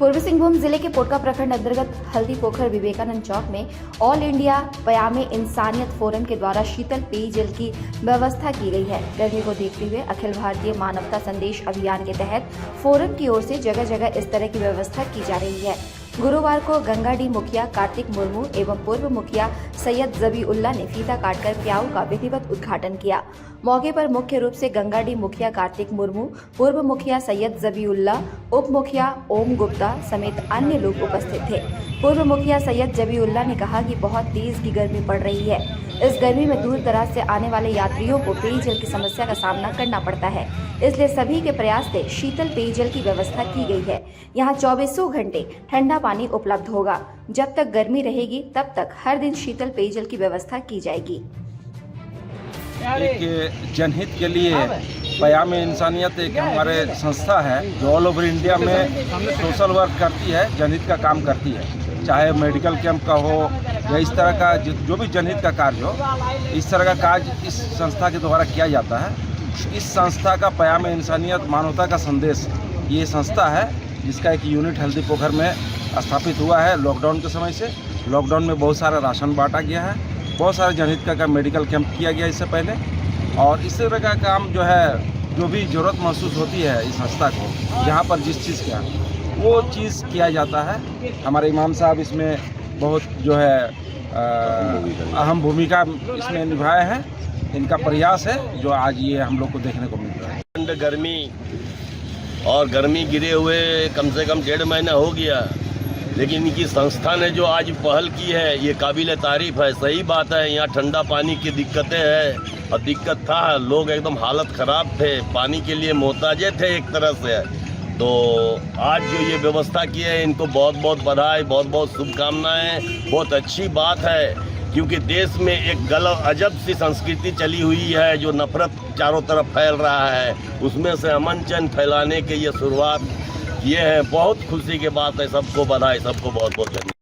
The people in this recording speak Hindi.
पूर्वी सिंहभूम जिले के पोटका प्रखंड अंतर्गत हल्दी पोखर विवेकानंद चौक में ऑल इंडिया पयामे इंसानियत फोरम के द्वारा शीतल पेयजल की व्यवस्था की गई है। गर्मी को देखते हुए अखिल भारतीय मानवता संदेश अभियान के तहत फोरम की ओर से जगह जगह इस तरह की व्यवस्था की जा रही है। गुरुवार को गंगा डी मुखिया कार्तिक मुर्मू एवं पूर्व मुखिया सैयद जबीउल्ला ने फीता काटकर प्याऊ का विधिवत उद्घाटन किया। मौके पर मुख्य रूप से गंगा डी मुखिया कार्तिक मुर्मू, पूर्व मुखिया सैयद जबीउल्ला, उप मुखिया ओम गुप्ता समेत अन्य लोग उपस्थित थे। पूर्व मुखिया सैयद जबीउल्ला ने कहा कि बहुत तेज की गर्मी पड़ रही है। इस गर्मी में दूर दराज से आने वाले यात्रियों को पेयजल की समस्या का सामना करना पड़ता है, इसलिए सभी के प्रयास से शीतल पेयजल की व्यवस्था की गई है। यहाँ 24 घंटे ठंडा पानी उपलब्ध होगा। जब तक गर्मी रहेगी तब तक हर दिन शीतल पेयजल की व्यवस्था की जाएगी। एक जनहित के लिए पयामे इंसानियत एक हमारे संस्था है जो ऑल ओवर इंडिया में सोशल वर्क करती है, जनहित का काम करती है। चाहे मेडिकल कैंप का हो या इस तरह का जो भी जनहित का कार्य हो, इस तरह का कार्य इस संस्था के द्वारा किया जाता है। इस संस्था का पयामे इंसानियत मानवता का संदेश ये संस्था है, जिसका एक यूनिट हल्दी पोखर में स्थापित हुआ है। लॉकडाउन के समय से लॉकडाउन में बहुत सारा राशन बांटा गया है, बहुत सारे जनहित का मेडिकल कैंप किया गया इससे पहले, और इस तरह का काम जो है जो भी ज़रूरत महसूस होती है इस संस्था को, जहाँ पर जिस चीज़ का वो चीज़ किया जाता है। हमारे इमाम साहब इसमें बहुत जो है अहम भूमिका इसमें निभाए हैं। इनका प्रयास है जो आज ये हम लोग को देखने को मिल रहा है। गर्मी और गर्मी गिरे हुए कम से कम 1.5 महीना हो गया, लेकिन इनकी संस्था ने जो आज पहल की है ये काबिल तारीफ है। सही बात है, यहाँ ठंडा पानी की दिक्कतें हैं और दिक्कत था, लोग एकदम हालत ख़राब थे, पानी के लिए मोहताजे थे एक तरह से। तो आज जो ये व्यवस्था की है इनको बहुत बहुत बधाई, बहुत बहुत शुभकामनाएं। बहुत अच्छी बात है, क्योंकि देश में एक गलत अजब सी संस्कृति चली हुई है जो नफरत चारों तरफ फैल रहा है, उसमें से अमन चैन फैलाने के ये शुरुआत ये है। बहुत खुशी की बात है। सबको बधाई, सबको बहुत बहुत धन्यवाद।